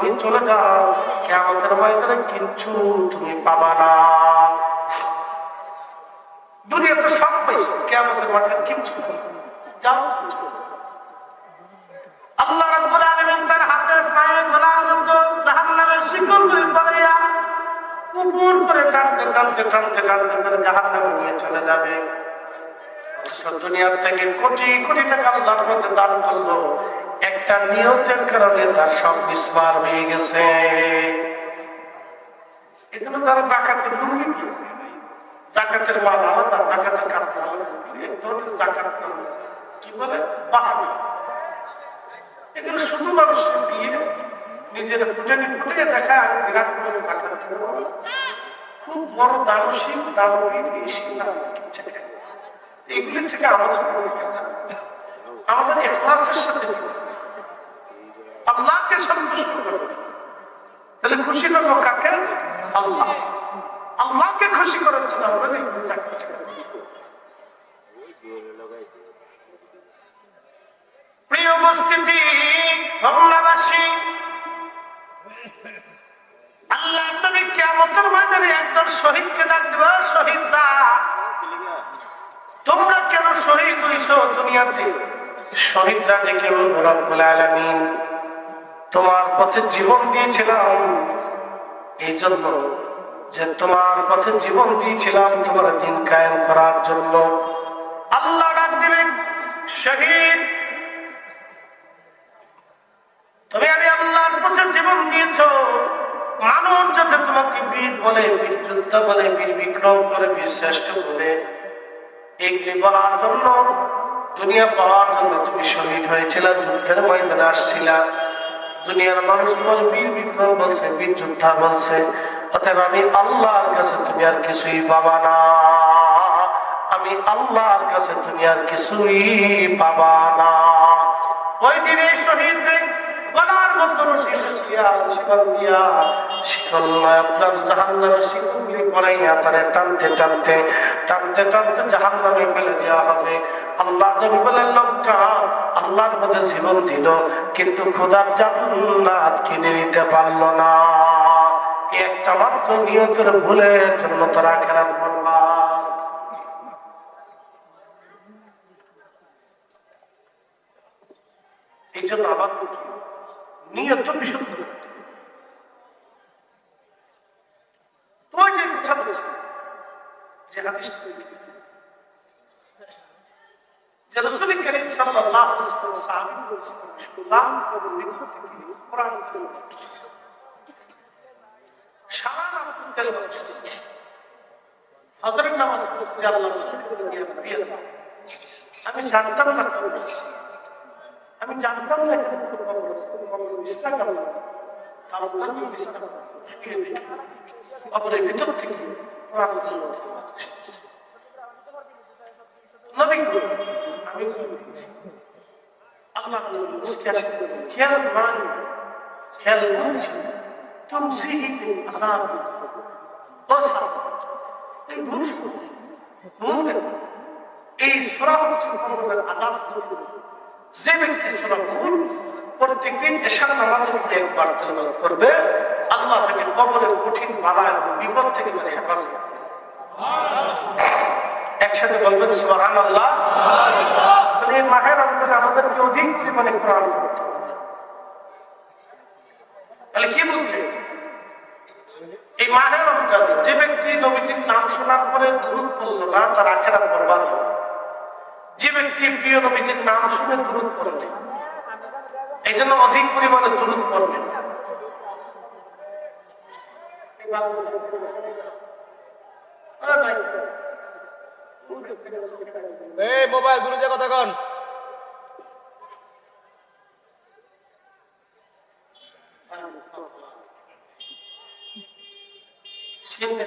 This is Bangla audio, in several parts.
নিয়ে চলে যাও, কিয়ামতের ময়দানে কিচ্ছু তুমি পাবা না। দুনিয়াতে সব পাইছো, কিয়ামতের মাঠে কিচ্ছু যাও। আল্লাহ রাব্বুল আলামিন তার হাতে পায়ে গলার মধ্যে জাহান্নামের শিকলগুলি পরাইয়া উপর করে টানতে টানতে টানতে টানতে করে জাহান্নামে নিয়ে চলে যাবে। দুনিয়ার থেকে কোটি কোটি টাকা আল্লাহর মধ্যে দান করলো, একটা নিয়তের কারণে তার সব বিস্মার হয়ে গেছে। এজন্য তারা যাকাতের লুঙ্গি কি, যাকাতের মাল আলাদা, যাকাতের কাপড় আলাদা, এক ধরনের যাকাত কি বলে বাহাদুর। এগুলো শুধু মানুষ দিয়ে নিজের ফুটানি ফুটিয়ে দেখা বিরাট করে যাকাত খুব বড় দানশীল দানবীর এগুলি থেকে আমাদের কোনো ফায়দা, আমাদের ইখলাসের সাথে আল্লাহকে সন্তুষ্ট করবে। তাহলে খুশি করবো কাকে? আল্লাহ। আল্লাহকে খুশি করার জন্য আমরা প্রিয় উপস্থিতি বাংলাবাসী, আল্লাহ নবী কিয়ামতের ময়দানে একজন শহীদকে ডাক দেবে, শহীদরা তোমরা কেন শহীদ হইছো দুনিয়াতে? শহীদরা ডেকে বলবে রব্বুল আলামিন তোমার পথে জীবন দিয়েছিলাম, এই জন্য যে তোমার পথে জীবন দিয়েছিলাম তোমার দিন কায়েম করার জন্য। আল্লাহ ডাক দিবেন শহীদ তুমি আমি আল্লাহর পথে জীবন দিয়েছো, মানুষ যাতে তোমাকে বীর বলে, বীর যোদ্ধা বলে, বীর বিক্রম করে, বীর শ্রেষ্ঠ বলে, এগুলি বলার জন্য, দুনিয়া পাওয়ার জন্য তুমি শহীদ হয়েছিলা, যুদ্ধের ময়দানে আসছিলা। দুনিয়ার মানুষ তোমার বীর বিক্রম বলছে, বীর যোদ্ধা বলছে, অতএব আমি আল্লাহর কাছে তুমি আর কিছুই পাবা না, আমি আল্লাহর কাছে তুমি আর কিছুই পাবা না। ওই দিনে শহীদ গলার মধ্যে রশি শিকল দিয়া, শিকল নয় আপনার জাহান্নামের শিকলগুলি পরাইয়া তারে টানতে টানতে টানতে টানতে জাহান্নামে ফেলে দেওয়া হবে। আল্লাহ নবী বলেন লোকটা আল্লাহর পথে জীবন দিল কিন্তু খোদার জান্নাত কিনে নিতে পারলো না। একটা মাত্র নিয়তের ভুলের জন্য তারা আখিরাত বরবাদ। এই জন্য আমার নিয়ত বিশুদ্ধ করতে। তোমার যে কথা বলছি যে হাদিসটা যে রাসূল করিম সাল্লাল্লাহু আলাইহি ওয়াসাল্লাম সাহাবী বলেছেন সুলাম এবং নিকট থেকে কোরআন তেলাওয়াত সারা রাত তেলাওয়াত হযরত নামাজ পড়তে আল্লাহ রাসূল বলেন আমি জানতাম না করেছি, আমি জানতাম না ভিতর থেকে আল্লাহ খেয়াল মান খেয়াল এই সূরা হচ্ছে আযাব। যে ব্যক্তি সূরা নূর প্রত্যেকদিন এশার নামাজের মধ্যে একবার তেলাওয়াত করবে, আল্লাহ থেকে কবরের কঠিন বাধা এবং বিপদ থেকে তার হেফাজত। একসাথে বলবেন সুবহানাল্লাহ। এই মাহে রমজানে আমাদেরকে অধিক পরিমাণে কোরআন পড়তে হবে। তাহলে কি বুঝলেন? এই মাহে রমজানে যে ব্যক্তি নবীজির নাম শোনার পরে দুরূদ পড়ল না তার আখিরাত বরবাদ হবে। যে ব্যক্তি প্রিয় নবীজির নাম শুনে দুরূদ পড়বে, এই জন্য অধিক পরিমাণে দুরূদ পড়বেন। এই মোবাইল দূরে যা কথা কন। শুনে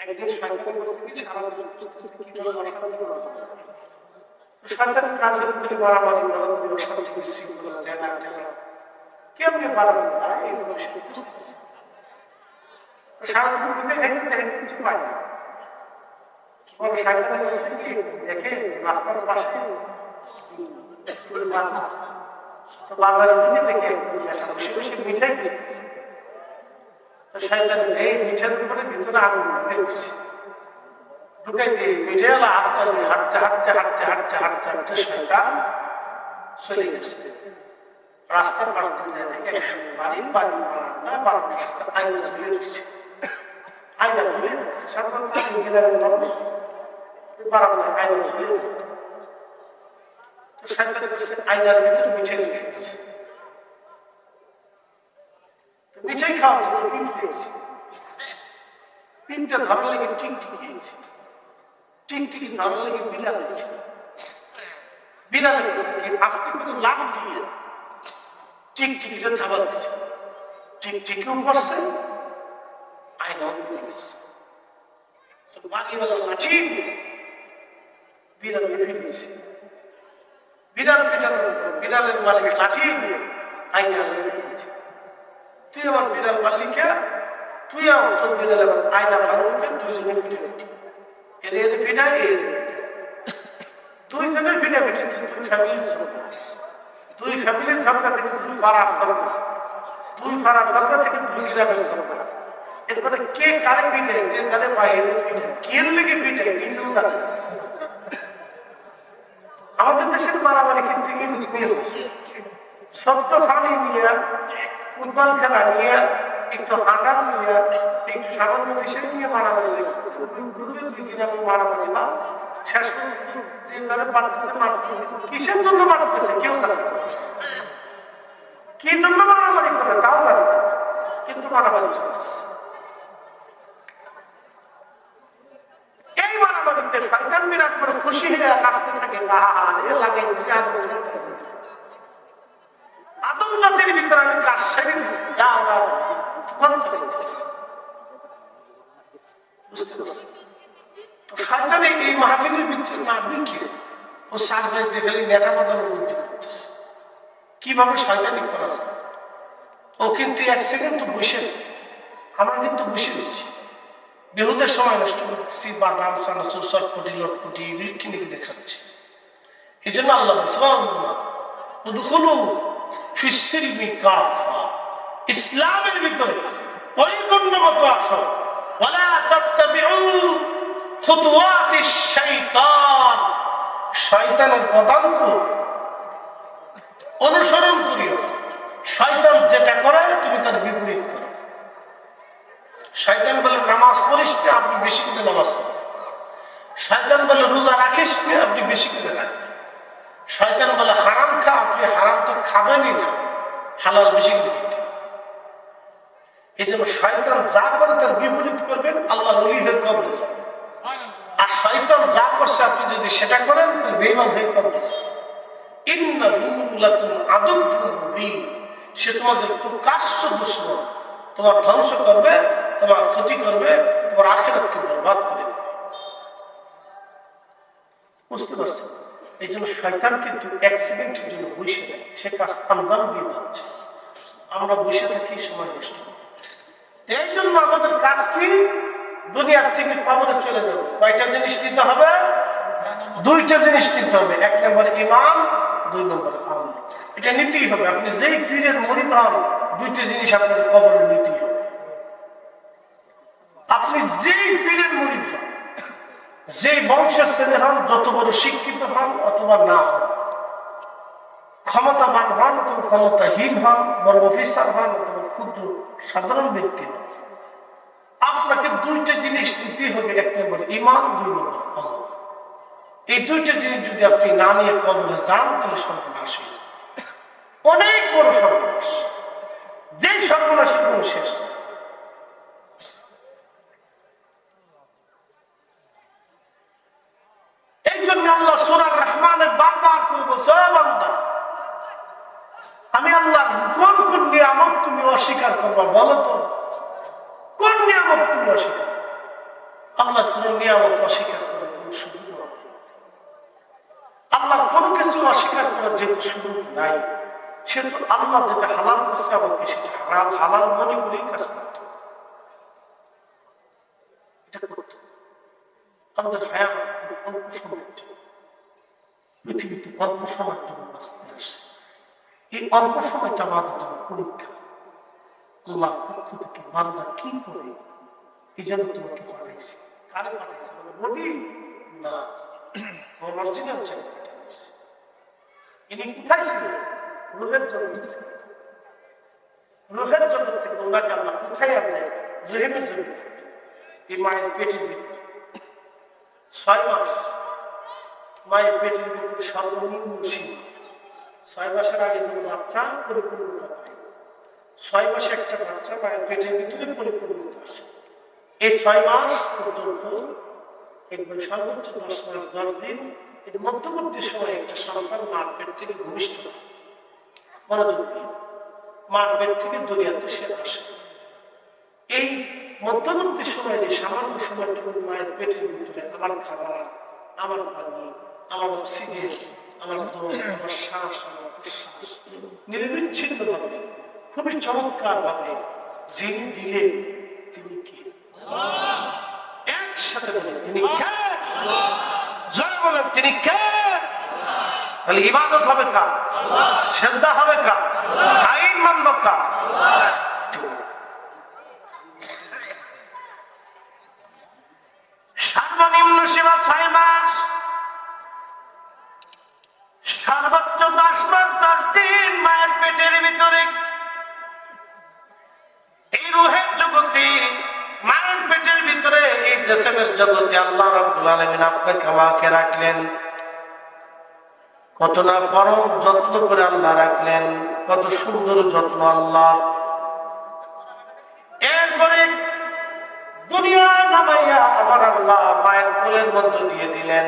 একদিন শয়তান বলছে কি সারা দিন বুঝতেছে কি জন্য অশান্তি করা যায়। শয়তান কাছে করে মারামারি করে অশান্তি বিশৃঙ্খলা জানা জানা কেমনে বাড়ানো যায় এই জিনিস বুঝতেছে। সারা দিন দেখতে কিছু পায় না। পরে শয়তান বলছে কি দেখে রাস্তার পাশে বাজারের দিকে দেখে বসে বসে মিঠাই দিতেছে। শয়তান এই মিঠার উপরে ভিতরে আগুন ঢুকেছে। ঢুকে দিয়ে মিঠাইওয়ালা হাতটা দিয়ে হাঁটতে হাঁটতে হাঁটতে হাঁটতে হাঁটতে হাঁটতে শয়তান চলে গেছে। রাস্তার পাশে দেখে বাড়ির বাড়ি বারান্দা বারান্দার সাথে আয়না ঝুলে রয়েছে। আয়না ঝুলে যাচ্ছে সাধারণত বারান্দায় আয়না ঝুলে যাচ্ছে। শয়তান বলছে আয়নার ভিতরে মিঠাই রেখে দিচ্ছে। মিঠাই খাওয়ার জন্য পিন পেয়েছি। পিনটা ধরার লেগে টিকটিকি খেয়েছি। টিকটিকি ধরার লেগে বিড়াল দিয়েছে। বিড়াল আস্তে করে লাভ দিয়ে টিকটিকিটা থাবা দিচ্ছে। টিকটিকিও পড়ছে, আয়নাও পড়ে গেছে। বাড়িওয়ালা লাঠি বিড়াল ফিরেছে। বিড়াল বিড়ালের মালিক লাঠি দিয়ে আয়না ফিরেছে। তুই আমার বিড়াল মালিকা, তুই আমার তোর বিড়াল আয়না ভাঙবে, দুইজনে পিঠে পিঠে এদের পিঠাই দুইজনের পিঠে পিঠে দুই ফ্যামিলির ঝগড়া। দুই ফ্যামিলির ঝগড়া থেকে দুই পাড়ার ঝগড়া, দুই পাড়ার ঝগড়া থেকে দুই গ্রামের ঝগড়া। এরপরে কে কারে পিঠে, যে কারে পায় এদের পিঠে, কে লেগে পিঠে নিজেও জানে। আমাদের দেশের মারামারি কিন্তু সত্য ফানি নিয়ে, ফুটবল খেলা নিয়ে, একটু হাঁটার নিয়ে, একটু সামান্য বিষয় নিয়ে মারামারি লেগেছে। মারামারি বা শেষ পর্যন্ত যে তারা মারতেছে মারতেছে, কিসের জন্য মারতেছে কেউ জানে না। কি জন্য মারামারি করে তাও জানে না, কিন্তু মারামারি চলতেছে। এই মারামারিতে শয়তান বিরাট করে খুশি হয়ে নাচতে থাকে, লাগাই দিচ্ছে আদম জাতির ভিতরে আমি কাজ সেরে দিচ্ছি, যা ওরা বুঝতে পারছি। তো শয়তান এই মাহফিলের ভিতরে না ঢুকিয়ে ও সার্ভেন্টে খালি নেটা বদলের বুদ্ধি করতেছে। কিভাবে শয়তানি করা যায়? ও কিন্তু এক সেকেন্ড তো বসে নেই, আমরা কিন্তু বসে নিচ্ছি, বেহুদের সময় নষ্ট করছি, বাদাম চানাচুর চটপটি লটপটি এগুলি কিনে কিনে খাচ্ছি। এই জন্য আল্লাহ ইসলামের ভিতরে পরিপূর্ণ মতো আসো, শয়তানের পদাঙ্ক অনুসরণ করিও। শয়তান যেটা করে তুমি তার বিপরীত করো। শয়তান বলে নামাজ পড়িস না, আপনি বেশি করে নামাজ পড়েন। শয়তান বলে রোজা রাখিস না, আপনি বেশি করে রাখবেন। শয়তান বলে হারাম খা, আপনি হারাম তো খাবেনই না, হালাল বেশি করে খেতে। এই জন্য শয়তান যা করে তার বিপরীত করবেন, আল্লাহ ওলি হয়ে কবরে যাবেন। আর শয়তান যা করছে আপনি যদি সেটা করেন, তাহলে বেঈমান হয়ে কবরে যাবেন। ইন্নাহু লাকুম আদুউউম মুবিন, সে তোমাদের প্রকাশ্য দুশমন, তোমার ধ্বংস করবে, তোমার ক্ষতি করবে, তোমার আখিরাতকে বরবাদ করে দেবে। বুঝতে পারছেন? এই জন্য শয়তান কিন্তু এক সেকেন্ডের জন্য বসে নেয়, সে কাজ আন্দাজ দিয়ে যাচ্ছে। আমরা বসে থাকি, সময় নষ্ট করি। এই জন্য আমাদের কাজ কি? দুনিয়ার থেকে কবরে চলে যাবে। কয়টা জিনিস নিতে হবে? দুইটা জিনিস নিতে হবে। এক নম্বর ঈমান, দুই নম্বর আমল। এটা নিতেই হবে। আপনি যেই পীরের মুরিদ হন, দুইটা জিনিস আপনার কবরে নিতেই হবে। আপনি যেই পীরের মুরিদ হন, যেই বংশের ছেলে হন, যত বড় শিক্ষিত হন অথবা না হন, ক্ষমতাবান হন অথবা ক্ষমতাহীন হন, বড় অফিসার হন অথবা ক্ষুদ্র সাধারণ ব্যক্তি হন, আপনাকে দুইটা জিনিস নিতে হবে। এক নম্বর ঈমান, দুই নম্বর আমল। এই দুইটা জিনিস যদি আপনি না নিয়ে কবরে যান, তাহলে সর্বনাশ হয়ে যাবে, অনেক বড় সর্বনাশ। যেই সর্বনাশের কোনো শেষ নেই। এই জন্য আল্লাহ সূরা রহমানের বারবার করে বলছে, বান্দা আমি আল্লাহ কোন কোন নিয়ামত তুমি অস্বীকার করবা বলো তো, কোন নিয়ামত তুমি অস্বীকার? নিয়ামত অস্বীকার করার কোনো সুযোগ নেই। আল্লাহর কোনো কিছু অস্বীকার করার যেহেতু সুযোগ নাই, সেহেতু আল্লাহ যেটা হালাল করছে আমাকে সেটা হারাম হালাল মনে করেই কাজ করতে হবে। এটা করতে হবে। আমাদের হায়াত অল্প সময়ের জন্য, পৃথিবীতে অল্প সময়ের জন্য বাঁচতে আসছে। এই অল্প সময়টা আমাদের জন্য পরীক্ষা। আল্লাহ পক্ষ থেকে বান্দা কি করে এই জন্য তোমাকে পাঠাইছে। কারে পাঠাইছে? নবী না, মসজিদে হচ্ছে ইনি কোথায় ছিলেন? রুহের জগৎ ছিলেন। রুহের জগৎ থেকে ওনাকে আল্লাহ কোথায় আনলেন? রেহেমের জন্য। এই মায়ের পেটের ভিতরে 6 মাস, মায়ের পেটের ভিতরে সর্বনিম্ন সীমা 6 মাসের আগে কোনো বাচ্চা পরিপূর্ণতা পায়। 6 মাসে একটা বাচ্চা মায়ের পেটের ভিতরে পরিপূর্ণতা আসে। এই 6 মাস পর্যন্ত একবার সর্বোচ্চ 10 মাস 10 দিন এর মধ্যবর্তী সময় একটা সন্তান মার পেট থেকে ভূমিষ্ঠ হয়। মনোযোগ দিয়ে মার পেট থেকে দুনিয়াতে সে আসে। এই মধ্যবর্তী সময় যে সামান্য সময়টুকু মায়ের পেটের ভিতরে আমার খাবার, আমার পানি, আমার অক্সিজেন, আমার দম, আমার শ্বাস, আমার প্রশ্বাস নির্বিচ্ছিন্ন ভাবে খুবই চমৎকার ভাবে যিনি দিলেন তিনি কে? একসাথে বলেন তিনি কে? জোরে বলেন তিনি কে? তাহলে ইবাদত হবে কার? সেজদা হবে কার? আইন মানব কার? সর্বনিম্ন সীমা 6 মাস, সর্বোচ্চ 10 মাস 10 দিন মায়ের পেটের ভিতরে। এই রুহের জগতে, মায়ের পেটের ভিতরে, এই জিসমের জগতে আল্লাহ রাব্বুল আলামিন আপনাকে আমাকে রাখলেন। কত না পরম যত্ন করে আল্লাহ রাখলেন, কত সুন্দর যত্ন আল্লাহ। এরপরে দুনিয়া নামাইয়া আমার আল্লাহ মায়ের কোলের মধ্যে দিয়ে দিলেন।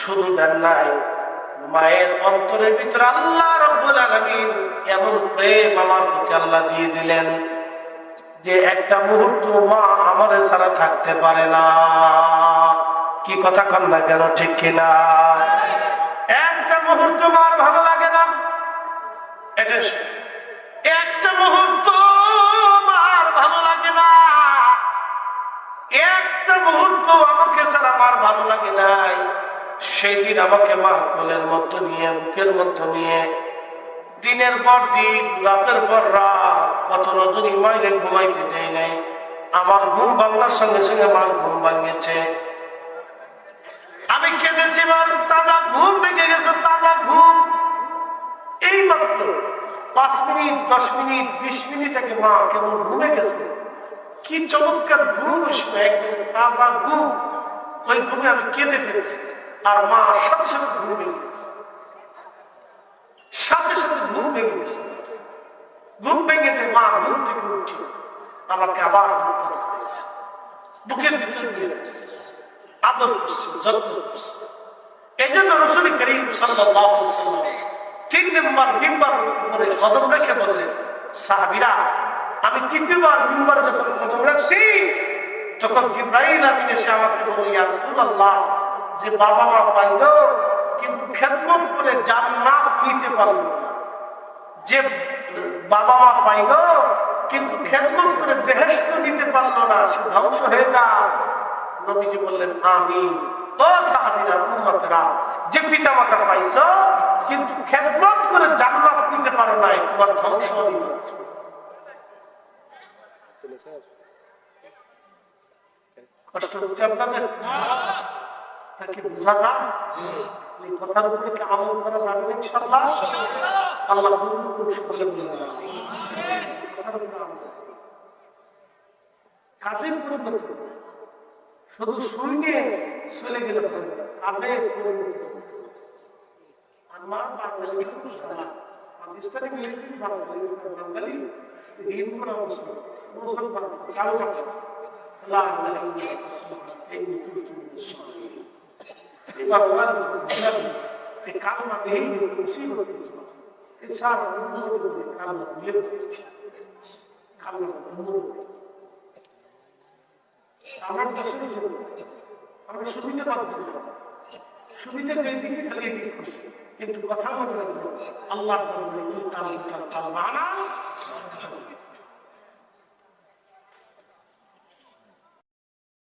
শুধু দেন নাই, মায়ের অন্তরের ভিতরে আল্লাহ রাব্বুল আলামিন এমন প্রেম আমার প্রতি আল্লাহ দিয়ে দিলেন যে একটা মুহূর্ত মা আমার ছাড়া থাকতে পারে না। কি কথা কন না কেন, ঠিক কিনা? একটা মুহূর্ত মার ভালো লাগে না, এটা একটা মুহূর্ত মার ভালো লাগে না, একটা মুহূর্ত আমাকে ছাড়া মার ভালো লাগে নাই। সেই দিন আমাকে মা কোলের মধ্যে নিয়ে, বুকের মধ্যে নিয়ে দিনের পর দিন, রাতের পর রাত, কত রজনী মাইলে ঘুমাইতে দেয় নাই। আমার ঘুম ভাঙার সঙ্গে সঙ্গে মার ঘুম ভাঙিয়েছে। আমি কেঁদেছি, মার তাজা ঘুম ভেঙে গেছে, তাজা ঘুম। এই মাত্র 5 মিনিট, 10 মিনিট, 20 মিনিট আগে মা কেমন ঘুমে গেছে। কি চমৎকার ঘুম, একদম তাজা ঘুম। ওই ঘুমে আমি কেঁদে ফেলেছি, আর মা সাথে সাথে ঘুম ভেঙে গেছে, সাথে সাথে ঘুম ভেঙে গেছে। ঘুম ভেঙে যে মা ঘুম থেকে উঠে আমাকে আবার করেছে, বুকের ভিতরে নিয়ে গেছে, আদর করছে, যত্ন করছে। এই জন্য রাসূল করিম সাল্লাল্লাহু আলাইহি ওয়াসাল্লাম 3 নম্বর মিম্বার উপরে কদম রেখে বললেন, সাহাবীরা আমি 3বার মিম্বারে যখন কদম রাখছি তখন জিবরাইল আমিন এসে আমাকে বলল, ইয়া রাসূলুল্লাহ, যে বাবা মা পাইল কিন্তু খেদমত করে জান্নাত নিতে পারল না, যে বাবা মা পাইল কিন্তু খেদমত করে বেহেশত নিতে পারলো না, সে ধ্বংস হয়ে যায়। নবীজি বললেন আমিন। ও সাহাবীরা, উম্মতেরা, যে পিতা মাতা পাইছো কিন্তু খেদমত করে জান্নাত নিতে পারো নাই, তোমার ধ্বংস হবে। কষ্ট হচ্ছে আপনাদের? তাকে বোঝা যায় এই কথার উপরে কি আমল করা যাবে ইনশাআল্লাহ? আল্লাহ সকলে বলে কাজের পরিণত, শুধু শুনে চলে গেলে কাজের পরিণত। আমার বাঙালি পাকিস্তানি মিলিটারি বাঙালি হিন্দু মুসলমান কালো কালমা এই মুসিবত সারা কালমা ভুলে যাচ্ছে। কালমা আমার দেশে আমরা সুবিধা পাচ্ছি না, সুবিধা যেদিকে খালি এদিকে খুশি, কিন্তু কথা বলতে আল্লাহ